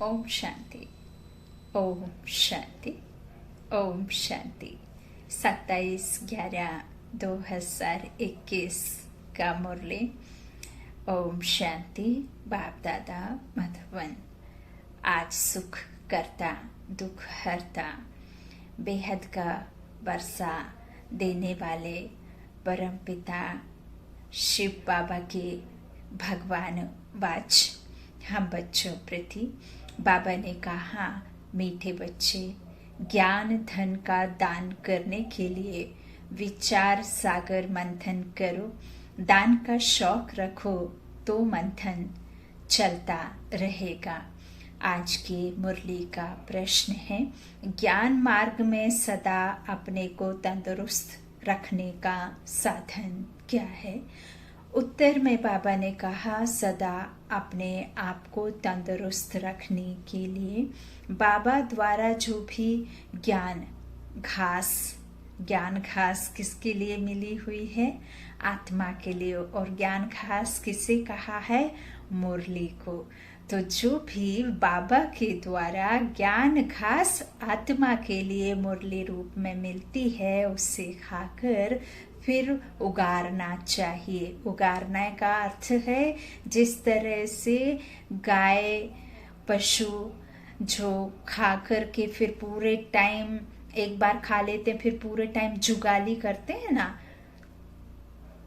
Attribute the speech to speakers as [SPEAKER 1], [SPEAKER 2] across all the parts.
[SPEAKER 1] ओम शांति। ओम शांति। ओम शांति। 27/11/2021 का मुरली। ओम शांति। बाप दादा मधुबन। आज सुख करता दुख हरता बेहद का वर्षा देने वाले परमपिता शिव बाबा के भगवान वाच हम बच्चों प्रति बाबा ने कहा, मीठे बच्चे, ज्ञान धन का दान करने के लिए विचार सागर मंथन करो। दान का शौक रखो तो मंथन चलता रहेगा। आज की मुरली का प्रश्न है, ज्ञान मार्ग में सदा अपने को तंदुरुस्त रखने का साधन क्या है? उत्तर में बाबा ने कहा, सदा अपने आप को तंदुरुस्त रखने के लिए बाबा द्वारा जो भी ज्ञान घास किसके लिए मिली हुई है? आत्मा के लिए। और ज्ञान घास किसे कहा है? मुरली को। तो जो भी बाबा के द्वारा ज्ञान घास आत्मा के लिए मुरली रूप में मिलती है, उससे खाकर फिर उगारना चाहिए। उगारने का अर्थ है, जिस तरह से गाय पशु जो खा कर के फिर पूरे टाइम एक बार खा लेते हैं, फिर पूरे टाइम जुगाली करते हैं ना,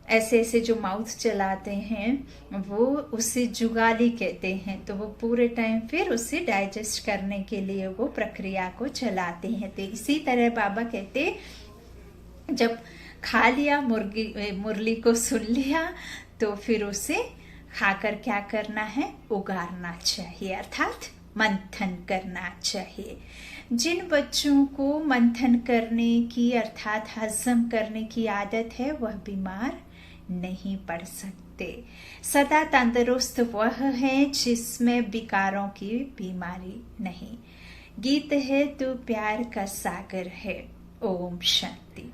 [SPEAKER 1] ऐसे ऐसे जो माउथ चलाते हैं वो उसे जुगाली कहते हैं। तो वो पूरे टाइम फिर उसे डाइजेस्ट करने के लिए वो प्रक्रिया को चलाते हैं। तो इसी तरह बाबा कहते, जब खा लिया मुरली को सुन लिया, तो फिर उसे खाकर क्या करना है? उगारना चाहिए, अर्थात मंथन करना चाहिए। जिन बच्चों को मंथन करने की अर्थात हजम करने की आदत है, वह बीमार नहीं पड़ सकते। सदा तंदुरुस्त वह है जिसमें विकारों की बीमारी नहीं। गीत है तो प्यार का सागर है। ओम शांति।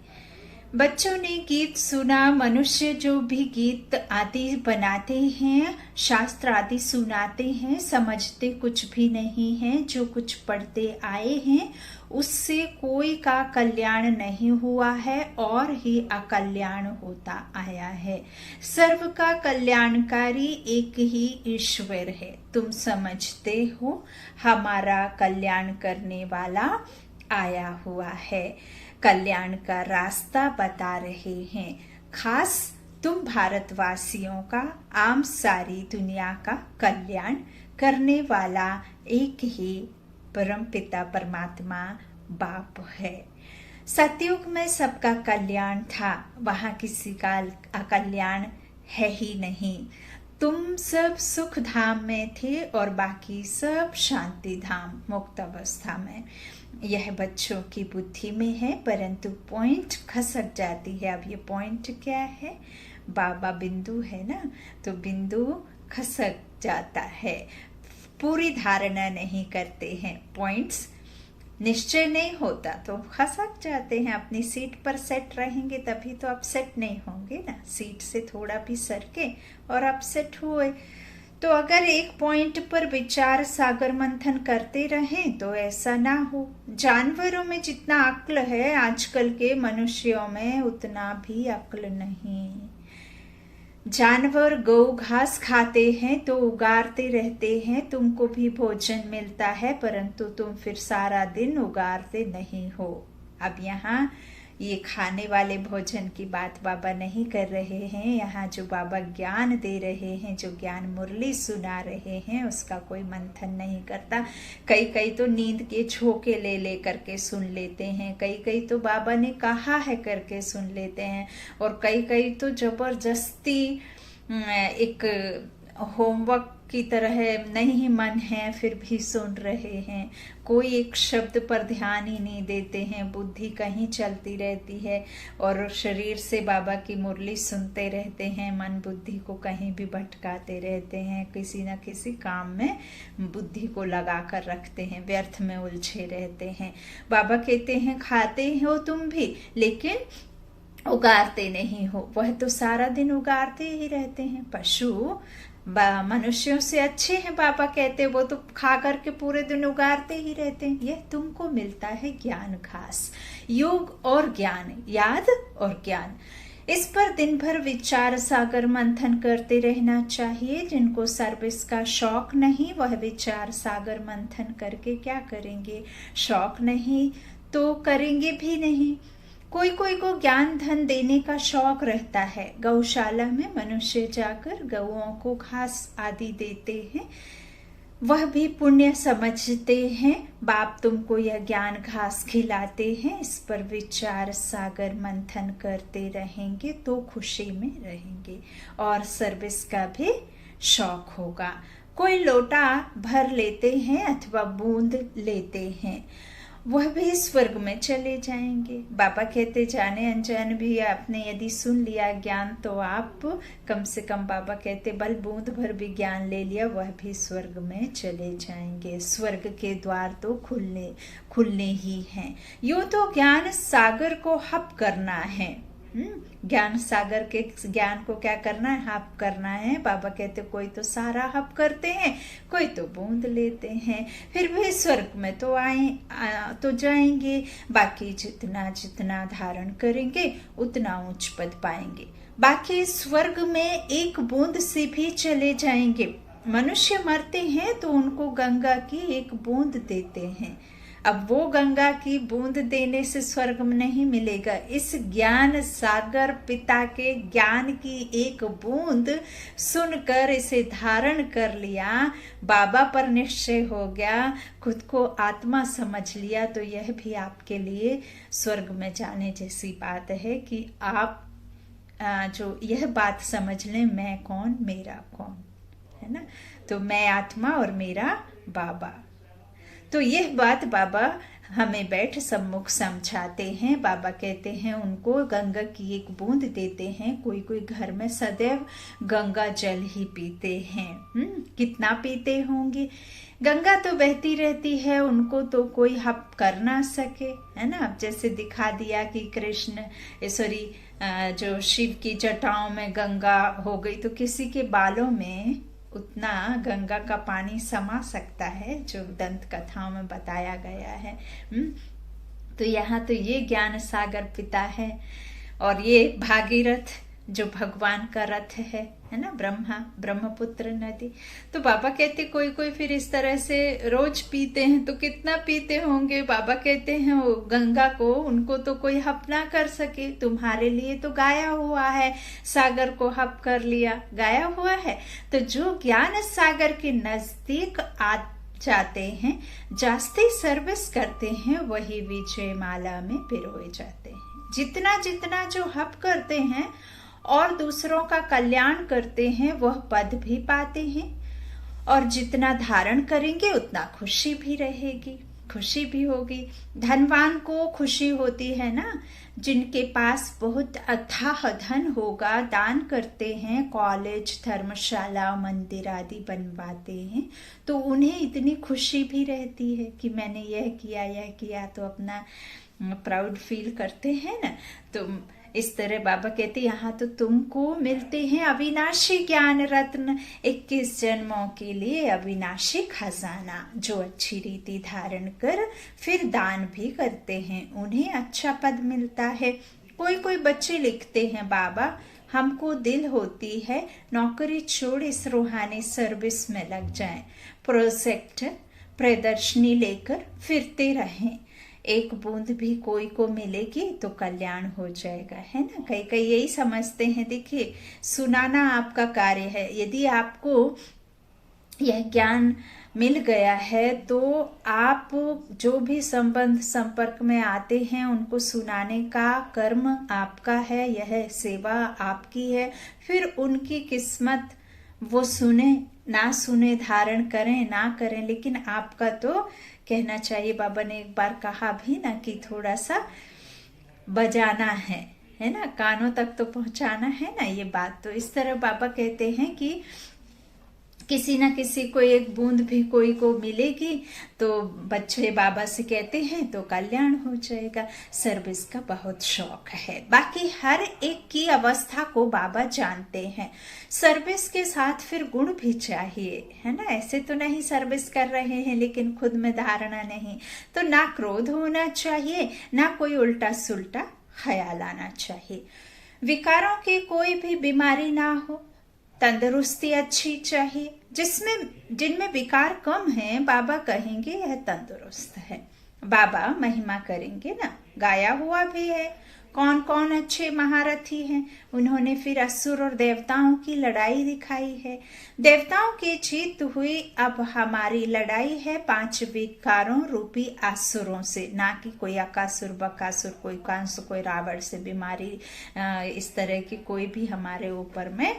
[SPEAKER 1] बच्चों ने गीत सुना। मनुष्य जो भी गीत आदि बनाते हैं, शास्त्र आदि सुनाते हैं, समझते कुछ भी नहीं है। जो कुछ पढ़ते आए हैं उससे कोई का कल्याण नहीं हुआ है और ही अकल्याण होता आया है। सर्व का कल्याणकारी एक ही ईश्वर है। तुम समझते हो हमारा कल्याण करने वाला आया हुआ है, कल्याण का रास्ता बता रहे हैं। खास तुम भारतवासियों का, आम सारी दुनिया का कल्याण करने वाला एक ही परम पिता परमात्मा बाप है। सतयुग में सबका कल्याण था, वहां किसी का अकल्याण है ही नहीं। तुम सब सुख धाम में थे और बाकी सब शांति धाम मुक्त अवस्था में। यह बच्चों की बुद्धि में है, परंतु पॉइंट खसक जाती है। अब ये पॉइंट क्या है? बाबा बिंदु है ना, तो बिंदु खसक जाता है। पूरी धारणा नहीं करते हैं, पॉइंट्स निश्चय नहीं होता तो खसक जाते हैं। अपनी सीट पर सेट रहेंगे तभी तो अपसेट नहीं होंगे ना। सीट से थोड़ा भी सरके और अपसेट हुए तो अगर एक पॉइंट पर विचार सागर मंथन करते रहें तो ऐसा ना हो। जानवरों में जितना अक्ल है आजकल के मनुष्यों में उतना भी अक्ल नहीं। जानवर गौ घास खाते हैं तो उगारते रहते हैं, तुमको भी भोजन मिलता है, परंतु तुम फिर सारा दिन उगारते नहीं हो। अब यहाँ ये खाने वाले भोजन की बात बाबा नहीं कर रहे हैं। यहाँ जो बाबा ज्ञान दे रहे हैं, जो ज्ञान मुरली सुना रहे हैं, उसका कोई मंथन नहीं करता। कई तो नींद के झोंके ले ले करके सुन लेते हैं, कई तो बाबा ने कहा है करके सुन लेते हैं, और कई तो जबरदस्ती एक होमवर्क की तरह नहीं मन है फिर भी सुन रहे हैं। कोई एक शब्द पर ध्यान ही नहीं देते हैं, बुद्धि कहीं चलती रहती है और शरीर से बाबा की मुरली सुनते रहते हैं, मन बुद्धि को कहीं भी भटकाते रहते हैं, किसी न किसी काम में बुद्धि को लगा कर रखते हैं, व्यर्थ में उलझे रहते हैं। बाबा कहते हैं, खाते हो तुम भी लेकिन उगारते नहीं हो। वह तो सारा दिन उगारते ही रहते हैं। पशु मनुष्यों से अच्छे हैं बाबा कहते, वो तो खा करके पूरे दिन उगारते ही रहते हैं। यह तुमको मिलता है ज्ञान खास, योग और ज्ञान, याद और ज्ञान। इस पर दिन भर विचार सागर मंथन करते रहना चाहिए। जिनको सर्विस का शौक नहीं वह विचार सागर मंथन करके क्या करेंगे, शौक नहीं तो करेंगे भी नहीं। कोई कोई को ज्ञान धन देने का शौक रहता है, गौशाला में मनुष्य जाकर गौओं को घास आदि देते हैं, वह भी पुण्य समझते हैं। बाप तुमको यह ज्ञान घास खिलाते हैं, इस पर विचार सागर मंथन करते रहेंगे तो खुशी में रहेंगे और सर्विस का भी शौक होगा। कोई लोटा भर लेते हैं अथवा बूंद लेते हैं, वह भी स्वर्ग में चले जाएंगे। बाबा कहते जाने अनजान भी आपने यदि सुन लिया ज्ञान तो आप कम से कम, बाबा कहते बल बूंद भर भी ज्ञान ले लिया, वह भी स्वर्ग में चले जाएंगे। स्वर्ग के द्वार तो खुलने ही हैं। यूं तो ज्ञान सागर को हप करना है। ज्ञान सागर के ज्ञान को क्या करना है, हप करना है। बाबा कहते कोई तो सारा हप करते हैं, कोई तो बूंद लेते हैं, फिर भी स्वर्ग में तो जाएंगे। बाकी जितना जितना धारण करेंगे उतना उच्च पद पाएंगे। बाकी स्वर्ग में एक बूंद से भी चले जाएंगे। मनुष्य मरते हैं तो उनको गंगा की एक बूंद देते हैं। अब वो गंगा की बूंद देने से स्वर्ग में नहीं मिलेगा। इस ज्ञान सागर पिता के ज्ञान की एक बूंद सुनकर इसे धारण कर लिया, बाबा पर निश्चय हो गया, खुद को आत्मा समझ लिया, तो यह भी आपके लिए स्वर्ग में जाने जैसी बात है कि आप जो यह बात समझ लें, मैं कौन मेरा कौन, है ना। तो मैं आत्मा और मेरा बाबा। तो यह बात बाबा हमें बैठ सम्मुख समझाते हैं। बाबा कहते हैं उनको गंगा की एक बूंद देते हैं। कोई कोई घर में सदैव गंगा जल ही पीते हैं। कितना पीते होंगे, गंगा तो बहती रहती है, उनको तो कोई हप कर ना सके, है ना। अब जैसे दिखा दिया कि जो शिव की जटाओं में गंगा हो गई, तो किसी के बालों में उतना गंगा का पानी समा सकता है, जो दंत कथाओं में बताया गया है। तो यहाँ तो ये ज्ञान सागर पिता है और ये भागीरथ जो भगवान का रथ है ना, ब्रह्मपुत्र नदी। तो बाबा कहते कोई कोई फिर इस तरह से रोज पीते हैं, तो कितना पीते होंगे। बाबा कहते हैं वो गंगा को, उनको तो कोई हप ना कर सके, तुम्हारे लिए तो गाया हुआ है, सागर को हप कर लिया, गाया हुआ है। तो जो ज्ञान सागर के नजदीक आ जाते हैं, जास्ती सर्विस करते हैं, वही विजय माला में पिरोए जाते हैं। जितना जितना जो हप करते हैं और दूसरों का कल्याण करते हैं, वह पद भी पाते हैं, और जितना धारण करेंगे उतना खुशी भी रहेगी, खुशी भी होगी। धनवान को खुशी होती है ना, जिनके पास बहुत अथाह धन होगा, दान करते हैं, कॉलेज धर्मशाला मंदिर आदि बनवाते हैं, तो उन्हें इतनी खुशी भी रहती है कि मैंने यह किया, तो अपना प्राउड फील करते हैं ना। तो इस तरह बाबा कहते यहाँ तो तुमको मिलते हैं अविनाशी ज्ञान रत्न, 21 जन्मों के लिए अविनाशी खजाना, जो अच्छी रीति धारण कर फिर दान भी करते हैं, उन्हें अच्छा पद मिलता है। कोई कोई बच्चे लिखते हैं, बाबा हमको दिल होती है नौकरी छोड़ इस रूहानी सर्विस में लग जाएं, प्रोजेक्ट प्रदर्शनी लेकर फिरते रहें, एक बूंद भी कोई को मिलेगी तो कल्याण हो जाएगा, है ना। कई कई यही समझते हैं। देखिए, सुनाना आपका कार्य है। यदि आपको यह ज्ञान मिल गया है तो आप जो भी संबंध संपर्क में आते हैं उनको सुनाने का कर्म आपका है, यह सेवा आपकी है। फिर उनकी किस्मत वो सुने ना सुने, धारण करें ना करें, लेकिन आपका तो कहना चाहिए। बाबा ने एक बार कहा भी ना कि थोड़ा सा बजाना है ना, कानों तक तो पहुंचाना है ना ये बात। तो इस तरह बाबा कहते हैं कि किसी ना किसी को एक बूंद भी कोई को मिलेगी तो बच्चे बाबा से कहते हैं तो कल्याण हो जाएगा। सर्विस का बहुत शौक है। बाकी हर एक की अवस्था को बाबा जानते हैं। सर्विस के साथ फिर गुण भी चाहिए, है ना। ऐसे तो नहीं सर्विस कर रहे हैं लेकिन खुद में धारणा नहीं, तो ना क्रोध होना चाहिए, ना कोई उल्टा सुल्टा ख्याल आना चाहिए। विकारों की कोई भी बीमारी ना हो, तंदुरुस्ती अच्छी चाहिए। जिनमें विकार कम है बाबा कहेंगे यह तंदुरुस्त है। बाबा महिमा करेंगे ना, गाया हुआ भी है कौन कौन अच्छे महारथी हैं। उन्होंने फिर असुर और देवताओं की लड़ाई दिखाई है। देवताओं की जीत हुई, अब हमारी लड़ाई है 5 विकारों रूपी असुरों से, ना कि कोई अकासुर बकासुर, कोई कंस, कोई रावण से बीमारी, इस तरह की कोई भी हमारे ऊपर में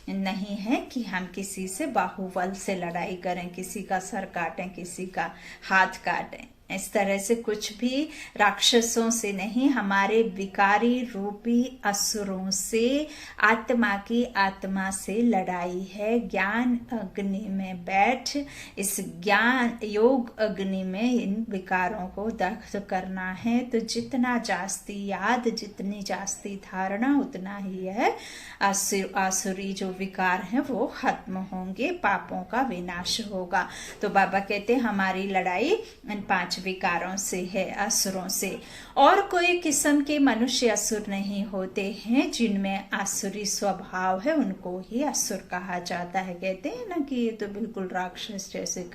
[SPEAKER 1] नहीं है कि हम किसी से बाहुबल से लड़ाई करें, किसी का सर काटें, किसी का हाथ काटें। इस तरह से कुछ भी राक्षसों से नहीं, हमारे विकारी रूपी असुरों से, आत्मा की आत्मा से लड़ाई है। ज्ञान अग्नि में बैठ इस ज्ञान योग अग्नि में इन विकारों को दग्ध करना है। तो जितना जास्ती याद, जितनी जास्ती धारणा, उतना ही है आसुरी जो विकार हैं वो खत्म होंगे, पापों का विनाश होगा। तो बाबा कहते हैं हमारी लड़ाई इन 5 विकारों से है, असुरों से। और कोई किस्म के मनुष्य असुर नहीं होते हैं। जिनमें आसुरी स्वभाव है उनको ही असुर कहा जाता है। कहते हैं ना कि ये तो बिल्कुल राक्षस जैसे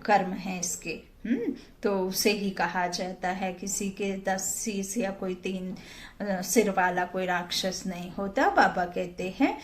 [SPEAKER 1] कर्म है इसके, तो उसे ही कहा जाता है। किसी के 10 शीश या कोई 3 सिर वाला कोई राक्षस नहीं होता। बाबा कहते हैं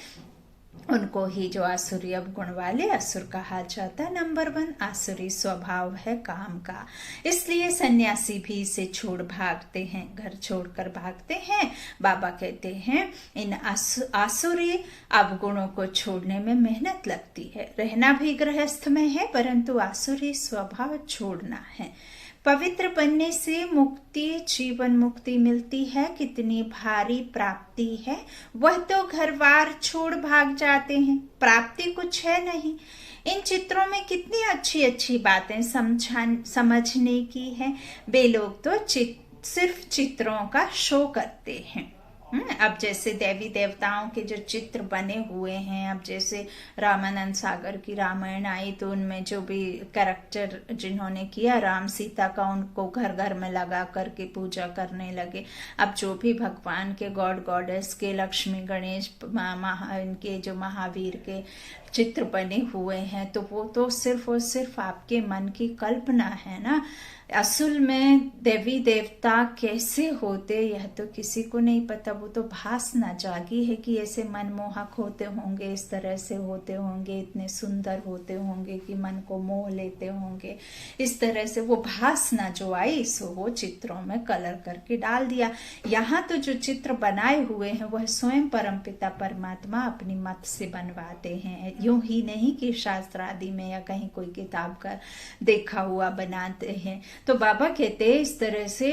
[SPEAKER 1] उनको ही जो आसुरी अवगुण वाले असुर कहा जाता है। नंबर 1 आसुरी स्वभाव है काम का, इसलिए सन्यासी भी इसे छोड़ भागते हैं, घर छोड़कर भागते हैं। बाबा कहते हैं इन आसुरी अवगुणों को छोड़ने में मेहनत लगती है। रहना भी गृहस्थ में है परंतु आसुरी स्वभाव छोड़ना है। पवित्र बनने से मुक्ति, जीवन मुक्ति मिलती है। कितनी भारी प्राप्ति है, वह तो घर-बार छोड़ भाग जाते हैं, प्राप्ति कुछ है नहीं। इन चित्रों में कितनी अच्छी अच्छी बातें समझने की है। वे लोग तो सिर्फ चित्रों का शो करते हैं। अब जैसे देवी देवताओं के जो चित्र बने हुए हैं, अब जैसे रामानंद सागर की रामायण आई तो उनमें जो भी कैरेक्टर जिन्होंने किया राम सीता का, उनको घर घर में लगा करके पूजा करने लगे। अब जो भी भगवान के गॉड गॉडेस के, लक्ष्मी गणेश इनके जो महावीर के चित्र बने हुए हैं तो वो तो सिर्फ और सिर्फ आपके मन की कल्पना है ना। असल में देवी देवता कैसे होते यह तो किसी को नहीं पता। वो तो भासना जागी है कि ऐसे मनमोहक होते होंगे, इस तरह से होते होंगे, इतने सुंदर होते होंगे कि मन को मोह लेते होंगे। इस तरह से वो भासना जो आई सो वो चित्रों में कलर करके डाल दिया। यहाँ तो जो चित्र बनाए हुए हैं वह स्वयं परमपिता परमात्मा अपनी मत से बनवाते हैं, यूं ही नहीं कि शास्त्र आदि में या कहीं कोई किताब का देखा हुआ बनाते हैं। तो बाबा कहते हैं इस तरह से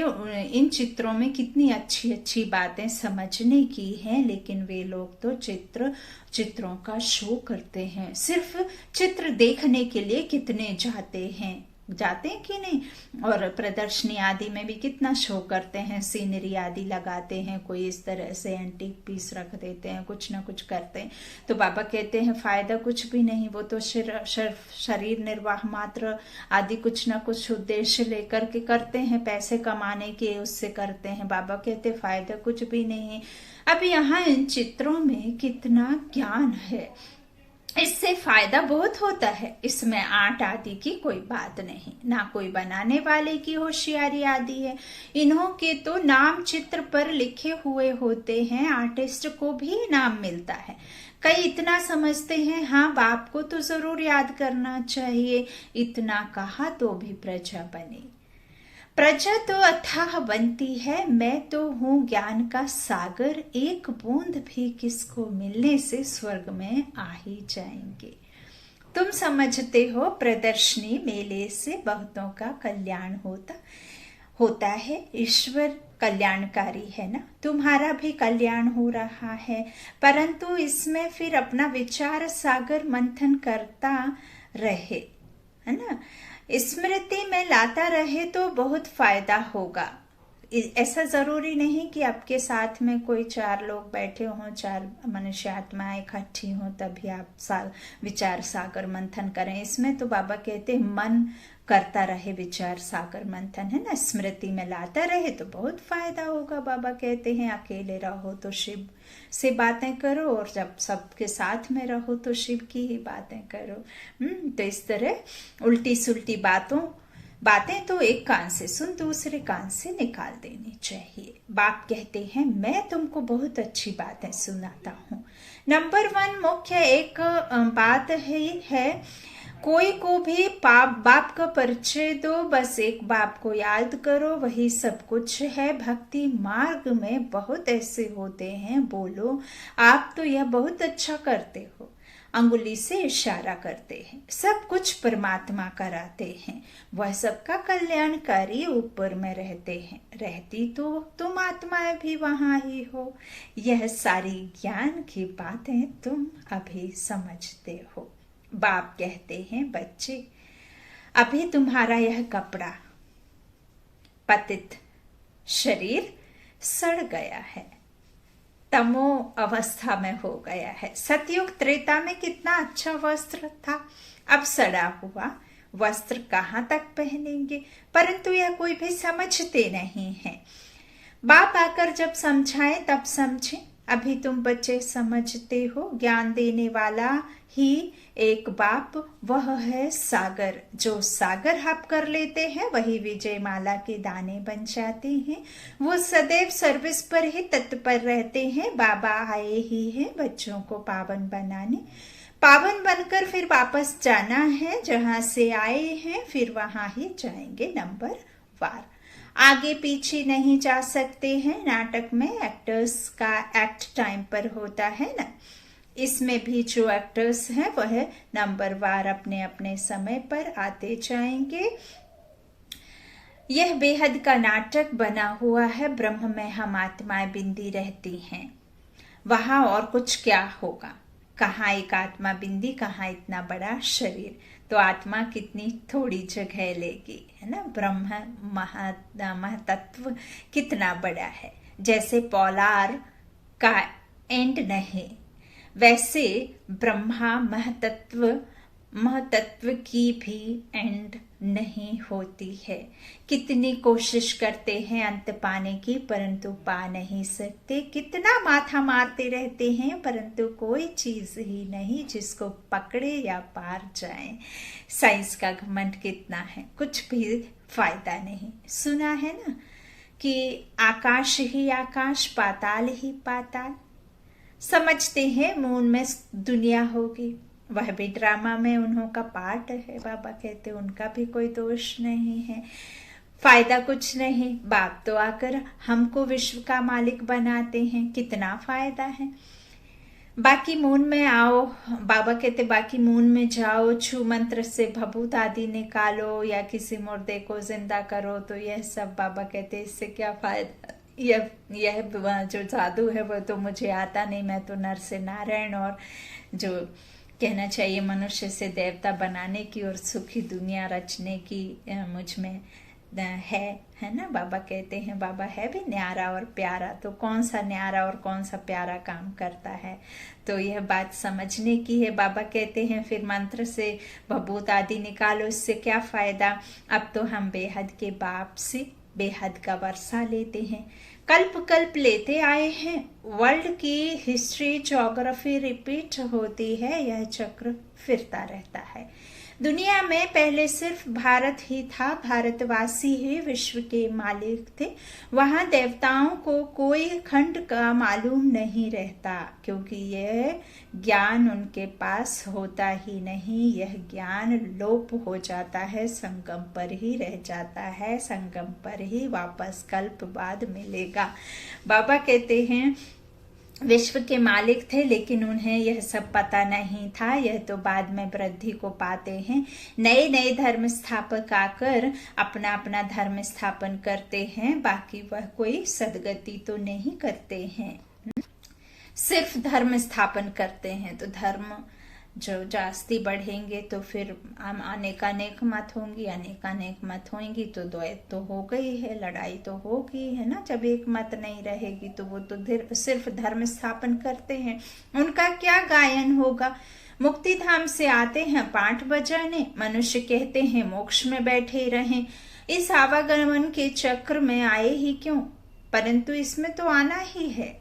[SPEAKER 1] इन चित्रों में कितनी अच्छी अच्छी बातें समझने की हैं, लेकिन वे लोग तो चित्रों का शो करते हैं। सिर्फ चित्र देखने के लिए कितने जाते हैं कि नहीं। और प्रदर्शनी आदि में भी कितना शो करते हैं, सीनरी आदि लगाते हैं, कोई इस तरह से एंटीक पीस रख देते हैं, कुछ ना कुछ करते हैं। तो बाबा कहते हैं फायदा कुछ भी नहीं, वो तो शरीर निर्वाह मात्र आदि कुछ ना कुछ उद्देश्य लेकर के करते हैं, पैसे कमाने के उससे करते हैं। बाबा कहते फायदा कुछ भी नहीं। अब यहाँ इन चित्रों में कितना ज्ञान है, इससे फायदा बहुत होता है। इसमें आर्ट आदि की कोई बात नहीं, ना कोई बनाने वाले की होशियारी आदि है। इन्हों के तो नाम चित्र पर लिखे हुए होते हैं, आर्टिस्ट को भी इनाम मिलता है। कई इतना समझते हैं हाँ बाप को तो जरूर याद करना चाहिए, इतना कहा तो भी प्रजा बनी। प्रजा तो अथाह बनती है, मैं तो हूँ ज्ञान का सागर, एक बूंद भी किसको मिलने से स्वर्ग में आ ही जाएंगे। तुम समझते हो प्रदर्शनी मेले से बहुतों का कल्याण होता। होता है। ईश्वर कल्याणकारी है ना, तुम्हारा भी कल्याण हो रहा है, परंतु इसमें फिर अपना विचार सागर मंथन करता रहे, है ना, स्मृति में लाता रहे तो बहुत फायदा होगा। ऐसा जरूरी नहीं कि आपके साथ में कोई 4 लोग बैठे हों, 4 मनुष्य आत्माएं इकट्ठी हों तभी आप विचार सागर मंथन करें। इसमें तो बाबा कहते हैं मन करता रहे विचार सागर मंथन, है ना, स्मृति में लाता रहे तो बहुत फायदा होगा। बाबा कहते हैं अकेले रहो तो शिव से बातें करो, और जब सबके साथ में रहो तो शिव की ही बातें करो। तो इस तरह उल्टी सुल्टी बातें तो एक कान से सुन दूसरे कान से निकाल देनी चाहिए। बाप कहते हैं मैं तुमको बहुत अच्छी बातें सुनाता हूँ। नंबर 1 मुख्य एक बात है कोई को भी बाप का परिचय दो, बस एक बाप को याद करो, वही सब कुछ है। भक्ति मार्ग में बहुत ऐसे होते हैं, बोलो आप तो यह बहुत अच्छा करते हो, अंगुली से इशारा करते हैं, सब कुछ परमात्मा कराते हैं, वह सबका कल्याणकारी ऊपर में रहते हैं, रहती तो तुम आत्माएं भी वहां ही हो। यह सारी ज्ञान की बातें तुम अभी समझते हो। बाप कहते हैं बच्चे अभी तुम्हारा यह कपड़ा पतित शरीर सड़ गया है, तमो अवस्था में हो गया है। सतयुग त्रेता में कितना अच्छा वस्त्र था, अब सड़ा हुआ वस्त्र कहाँ तक पहनेंगे, परंतु यह कोई भी समझते नहीं है। बाप आकर जब समझाए तब समझे, अभी तुम बच्चे समझते हो। ज्ञान देने वाला ही एक बाप, वह है सागर। जो सागर हाप कर लेते हैं वही विजय माला के दाने बन जाते हैं। वो सदैव सर्विस पर ही तत्पर रहते हैं। बाबा आए ही हैं बच्चों को पावन बनाने, पावन बनकर फिर वापस जाना है, जहां से आए हैं फिर वहां ही जाएंगे नंबर वार, आगे पीछे नहीं जा सकते हैं। नाटक में एक्टर्स का एक्ट टाइम पर होता है ना, इसमें भी जो एक्टर्स हैं वह नंबर वार अपने अपने समय पर आते जाएंगे। यह बेहद का नाटक बना हुआ है। ब्रह्म में हम आत्माएं बिंदी रहती हैं, वहां और कुछ क्या होगा, कहाँ एक आत्मा बिंदी, कहाँ इतना बड़ा शरीर, तो आत्मा कितनी थोड़ी जगह लेगी, है ना। ब्रह्म महतत्व कितना बड़ा है। जैसे पोलार का एंड नहीं, वैसे ब्रह्मा महतत्व की भी एंड नहीं होती है। कितनी कोशिश करते हैं अंत पाने की, परंतु पा नहीं सकते। कितना माथा मारते रहते हैं, परंतु कोई चीज ही नहीं जिसको पकड़े या पार जाए। साइंस का घमंड कितना है, कुछ भी फायदा नहीं। सुना है ना कि आकाश ही आकाश, पाताल ही पाताल। समझते हैं मून में दुनिया होगी, वह भी ड्रामा में उन्हों का पार्ट है। बाबा कहते उनका भी कोई दोष नहीं है, फायदा कुछ नहीं। बाप तो आकर हमको विश्व का मालिक बनाते हैं, कितना फायदा है। बाकी मून में आओ, बाबा कहते बाकी मून में जाओ, छू मंत्र से भभूत आदि निकालो या किसी मुर्दे को जिंदा करो, तो यह सब बाबा कहते इससे क्या फायदा। यह जो जादू है वह तो मुझे आता नहीं, मैं तो नर से नारायण और जो कहना चाहिए मनुष्य से देवता बनाने की और सुखी दुनिया रचने की मुझ में है ना। बाबा कहते हैं बाबा है भी न्यारा और प्यारा, तो कौन सा न्यारा और कौन सा प्यारा काम करता है, तो यह बात समझने की है। बाबा कहते हैं फिर मंत्र से भभूत आदि निकालो, इससे क्या फायदा। अब तो हम बेहद के बाप से बेहद का वर्षा लेते हैं, कल्प कल्प लेते आए हैं। वर्ल्ड की हिस्ट्री ज्योग्राफी रिपीट होती है, यह चक्र फिरता रहता है। दुनिया में पहले सिर्फ भारत ही था, भारतवासी ही विश्व के मालिक थे। वहां देवताओं को कोई खंड का मालूम नहीं रहता, क्योंकि यह ज्ञान उनके पास होता ही नहीं। यह ज्ञान लोप हो जाता है, संगम पर ही रह जाता है, संगम पर ही वापस कल्प बाद मिलेगा। बाबा कहते हैं विश्व के मालिक थे, लेकिन उन्हें यह सब पता नहीं था। यह तो बाद में वृद्धि को पाते हैं। नए नए धर्म स्थापक आकर अपना अपना धर्म स्थापन करते हैं, बाकी वह कोई सदगति तो नहीं करते हैं, सिर्फ धर्म स्थापन करते हैं। तो धर्म जो जास्ती बढ़ेंगे तो फिर अनेकानेक मत होंगी, अनेकानेक मत होंगी तो द्वैत तो हो गई है, लड़ाई तो होगी, है ना। जब एक मत नहीं रहेगी तो वो तो सिर्फ धर्म स्थापन करते हैं, उनका क्या गायन होगा। मुक्ति धाम से आते हैं पाठ बजाने, मनुष्य कहते हैं मोक्ष में बैठे रहें। इस आवागमन के चक्र में आए ही क्यों, परंतु इसमें तो आना ही है।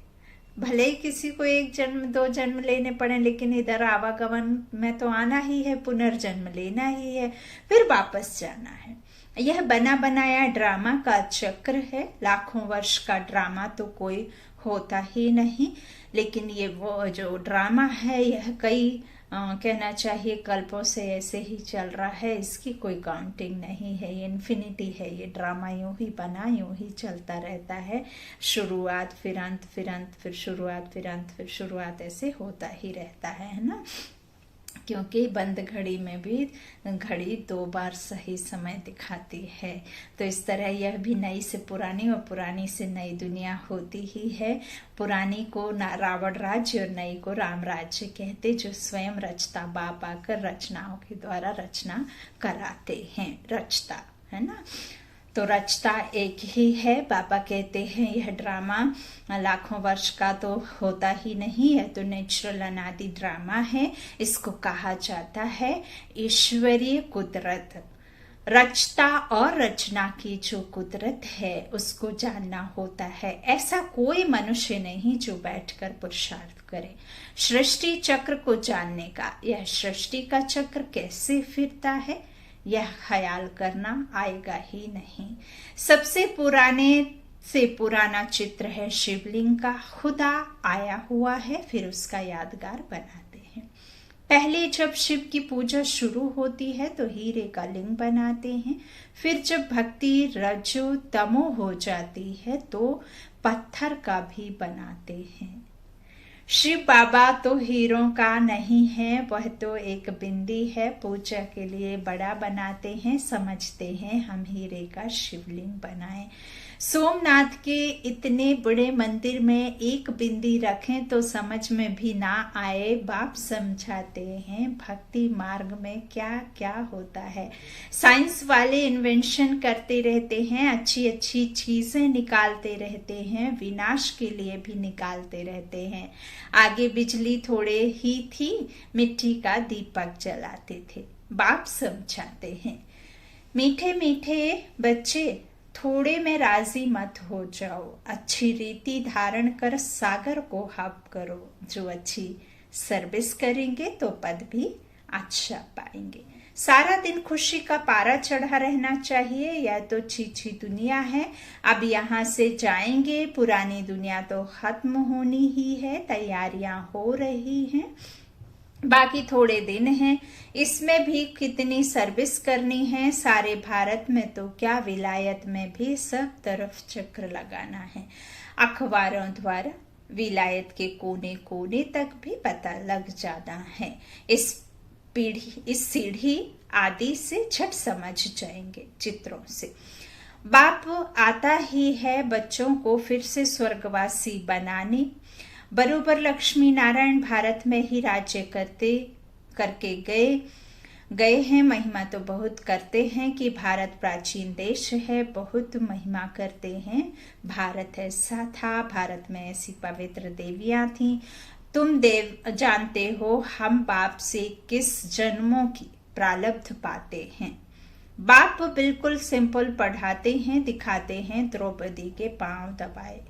[SPEAKER 1] भले ही किसी को 1 जन्म 2 जन्म लेने पड़े, लेकिन इधर आवागमन में तो आना ही है, पुनर्जन्म लेना ही है, फिर वापस जाना है। यह बना बनाया ड्रामा का चक्र है। लाखों वर्ष का ड्रामा तो कोई होता ही नहीं, लेकिन ये वो जो ड्रामा है यह कई कहना चाहिए कल्पों से ऐसे ही चल रहा है। इसकी कोई काउंटिंग नहीं है, ये इन्फिनिटी है। ये ड्रामा यूं ही बना, यूं ही चलता रहता है। शुरुआत फिर अंत, फिर अंत, फिर शुरुआत, फिर अंत, फिर शुरुआत, ऐसे होता ही रहता है ना। क्योंकि बंद घड़ी में भी घड़ी 2 बार सही समय दिखाती है। तो इस तरह यह भी नई से पुरानी और पुरानी से नई दुनिया होती ही है। पुरानी को रावण राज्य और नई को राम राज्य कहते, जो स्वयं रचता बाप आकर रचनाओं के द्वारा रचना कराते हैं। रचता है ना, तो रचता एक ही है। बाबा कहते हैं यह ड्रामा लाखों वर्ष का तो होता ही नहीं है, तो नेचुरल अनादि ड्रामा है। इसको कहा जाता है ईश्वरीय कुदरत। रचता और रचना की जो कुदरत है उसको जानना होता है। ऐसा कोई मनुष्य नहीं जो बैठकर पुरुषार्थ करे सृष्टि चक्र को जानने का। यह सृष्टि का चक्र कैसे फिरता है यह ख्याल करना आएगा ही नहीं। सबसे पुराने से पुराना चित्र है शिवलिंग का। खुदा आया हुआ है, फिर उसका यादगार बनाते हैं। पहले जब शिव की पूजा शुरू होती है तो हीरे का लिंग बनाते हैं। फिर जब भक्ति रजो तमो हो जाती है तो पत्थर का भी बनाते हैं। शिव बाबा तो हीरों का नहीं है, वह तो एक बिंदी है। पूजा के लिए बड़ा बनाते हैं, समझते हैं हम हीरे का शिवलिंग बनाएं। सोमनाथ के इतने बड़े मंदिर में एक बिंदी रखें तो समझ में भी ना आए। बाप समझाते हैं भक्ति मार्ग में क्या क्या होता है। साइंस वाले इन्वेंशन करते रहते हैं, अच्छी अच्छी चीजें निकालते रहते हैं, विनाश के लिए भी निकालते रहते हैं। आगे बिजली थोड़े ही थी, मिट्टी का दीपक जलाते थे। बाप समझाते हैं मीठे मीठे बच्चे थोड़े में राजी मत हो जाओ। अच्छी रीति धारण कर सागर को हब करो। जो अच्छी सर्विस करेंगे तो पद भी अच्छा पाएंगे। सारा दिन खुशी का पारा चढ़ा रहना चाहिए। यह तो छीछी दुनिया है, अब यहाँ से जाएंगे। पुरानी दुनिया तो खत्म होनी ही है, तैयारियां हो रही हैं। बाकी थोड़े दिन हैं, इसमें भी कितनी सर्विस करनी है। सारे भारत में तो क्या, विलायत में भी सब तरफ चक्र लगाना है। अखबारों द्वारा विलायत के कोने कोने तक भी पता लग जाना है। इस सीढ़ी आदि से झट समझ जाएंगे चित्रों से। बाप आता ही है बच्चों को फिर से स्वर्गवासी बनाने। बरोबर लक्ष्मी नारायण भारत में ही राज्य करके गए हैं। महिमा तो बहुत करते हैं कि भारत प्राचीन देश है, बहुत महिमा करते हैं। भारत ऐसा था, भारत में ऐसी पवित्र देवियां थीं। तुम देव जानते हो हम बाप से किस जन्मों की प्रारब्ध पाते हैं। बाप बिल्कुल सिंपल पढ़ाते हैं, दिखाते हैं। द्रौपदी के पांव दबाए,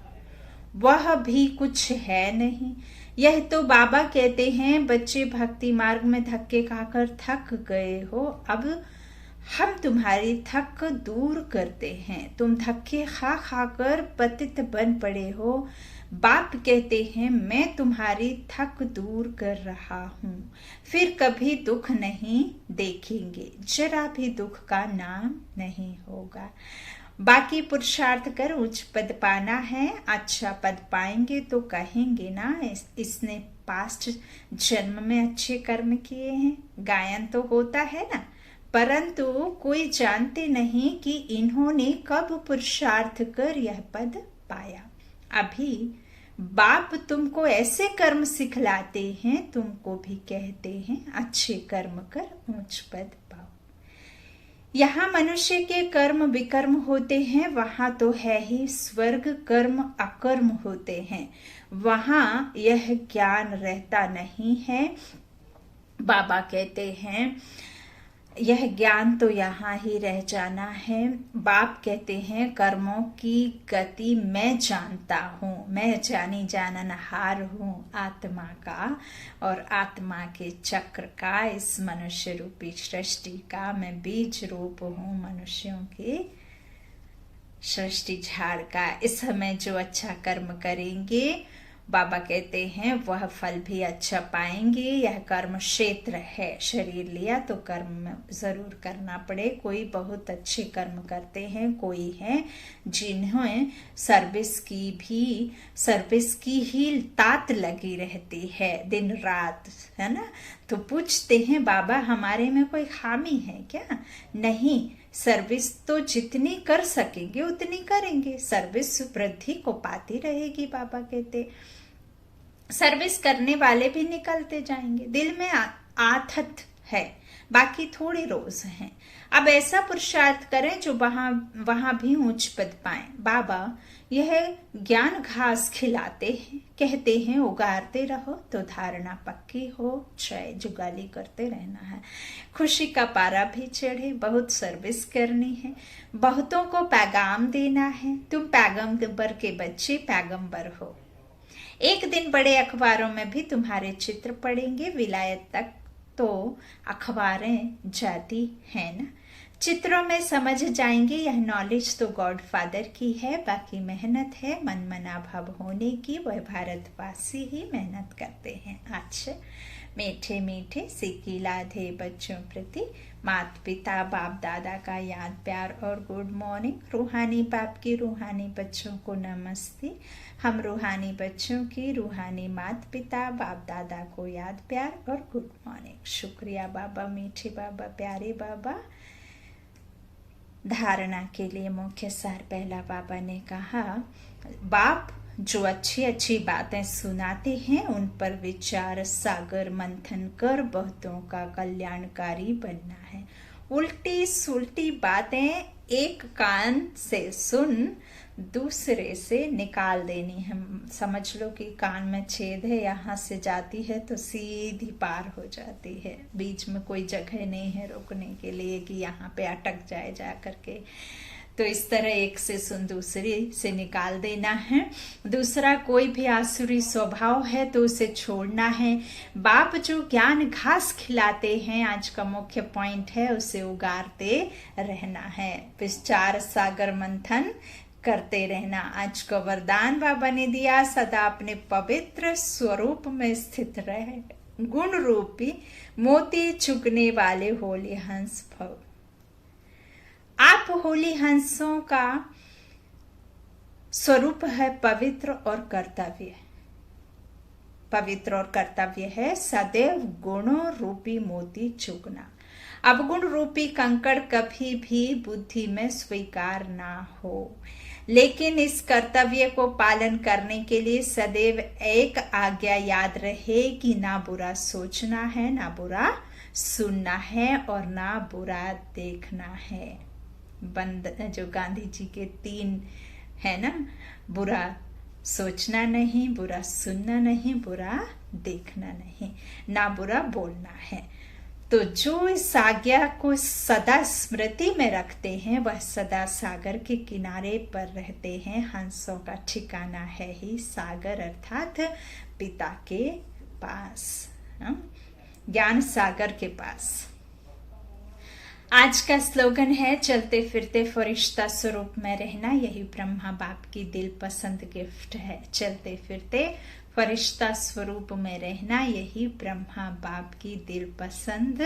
[SPEAKER 1] वह भी कुछ है नहीं। यह तो बाबा कहते हैं बच्चे भक्ति मार्ग में धक्के खाकर थक गए हो, अब हम तुम्हारी थक दूर करते हैं। तुम धक्के खा खाकर पतित बन पड़े हो। बाप कहते हैं मैं तुम्हारी थक दूर कर रहा हूँ, फिर कभी दुख नहीं देखेंगे, जरा भी दुख का नाम नहीं होगा। बाकी पुरुषार्थ कर उच्च पद पाना है। अच्छा पद पाएंगे तो कहेंगे ना इसने पास्ट जन्म में अच्छे कर्म किए हैं, गायन तो होता है ना। परंतु कोई जानते नहीं कि इन्होंने कब पुरुषार्थ कर यह पद पाया। अभी बाप तुमको ऐसे कर्म सिखलाते हैं, तुमको भी कहते हैं अच्छे कर्म कर ऊंच पद पाओ। यहाँ मनुष्य के कर्म विकर्म होते हैं, वहां तो है ही स्वर्ग कर्म अकर्म होते हैं, वहां यह ज्ञान रहता नहीं है। बाबा कहते हैं यह ज्ञान तो यहाँ ही रह जाना है। बाप कहते हैं कर्मों की गति मैं जानता हूँ, मैं जानी जाननहार हूँ आत्मा का और आत्मा के चक्र का, इस मनुष्य रूपी सृष्टि का मैं बीज रूप हूँ, मनुष्यों के सृष्टि झाड़ का। इस समय जो अच्छा कर्म करेंगे बाबा कहते हैं वह फल भी अच्छा पाएंगे। यह कर्म क्षेत्र है, शरीर लिया तो कर्म जरूर करना पड़े। कोई बहुत अच्छे कर्म करते हैं, कोई है जिन्हें सर्विस की ही तात लगी रहती है दिन रात, है ना। तो पूछते हैं बाबा हमारे में कोई खामी है क्या? नहीं, सर्विस तो जितनी कर सकेंगे उतनी करेंगे, सर्विस वृद्धि को पाती रहेगी। बाबा कहते सर्विस करने वाले भी निकलते जाएंगे, दिल में आथत है, बाकी थोड़ी रोज हैं। अब ऐसा पुरुषार्थ करें जो वहां भी ऊंच पद पाए। बाबा यह ज्ञान घास खिलाते हैं, कहते हैं उगारते रहो तो धारणा पक्की हो, जय जुगाली करते रहना है, खुशी का पारा भी चढ़े, बहुत सर्विस करनी है, बहुतों को पैगाम देना है। तुम पैगंबर के बच्चे पैगंबर हो। एक दिन बड़े अखबारों में भी तुम्हारे चित्र पड़ेंगे, विलायत तक तो अखबारें जाती है ना। चित्रों में समझ जाएंगे यह नॉलेज तो गॉड फादर की है, बाकी मेहनत है मन मना भाव होने की, वह भारतवासी ही मेहनत करते हैं। अच्छा मीठे मीठे सिक्की लाधे बच्चों प्रति माता पिता बाप दादा का याद प्यार और गुड मॉर्निंग। रूहानी बाप की रूहानी बच्चों को नमस्ते। हम रूहानी बच्चों की रूहानी माता पिता बाप दादा को याद प्यार और गुड मॉर्निंग। शुक्रिया बाबा, मीठे बाबा, प्यारे बाबा। धारणा के लिए मुख्य सार पहला बाबा ने कहा बाप जो अच्छी अच्छी बातें सुनाते हैं उन पर विचार सागर मंथन कर बहुतों का कल्याणकारी बनना है। उल्टी सुल्टी बातें एक कान से सुन दूसरे से निकाल देनी है। समझ लो कि कान में छेद है, यहाँ से जाती है तो सीधी पार हो जाती है, बीच में कोई जगह नहीं है रोकने के लिए कि यहाँ पे अटक जाए जा करके। तो इस तरह एक से सुन दूसरी से निकाल देना है। दूसरा कोई भी आसुरी स्वभाव है तो उसे छोड़ना है। बाप जो ज्ञान घास खिलाते हैं, आज का मुख्य पॉइंट है, उसे उगारते रहना है, विचार सागर मंथन करते रहना। आज का वरदान बाबा ने दिया सदा अपने पवित्र स्वरूप में स्थित रहे, गुण रूपी मोती चुगने वाले होली हंस भव। आप होली हंसों का स्वरूप है पवित्र और कर्तव्य। पवित्र और कर्तव्य है सदैव गुणों रूपी मोती चुगना। अब गुण रूपी कंकड़ कभी भी बुद्धि में स्वीकार ना हो, लेकिन इस कर्तव्य को पालन करने के लिए सदैव एक आज्ञा याद रहे कि ना बुरा सोचना है, ना बुरा सुनना है और ना बुरा देखना है। जो गांधी जी के 3 है ना, बुरा सोचना नहीं, बुरा सुनना नहीं, बुरा देखना नहीं, ना बुरा बोलना है। तो जो इस आज्ञा को सदा स्मृति में रखते हैं वह सदा सागर के किनारे पर रहते हैं। हंसों का ठिकाना है ही सागर अर्थात पिता के पास, ज्ञान सागर के पास। आज का स्लोगन है चलते फिरते फरिश्ता स्वरूप में रहना, यही ब्रह्मा बाप की दिल पसंद गिफ्ट है। चलते फिरते फरिश्ता स्वरूप में रहना, यही ब्रह्मा बाप की दिल पसंद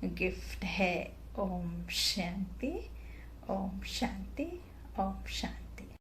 [SPEAKER 1] गिफ्ट है। ओम शांति, ओम शांति, ओम शांति।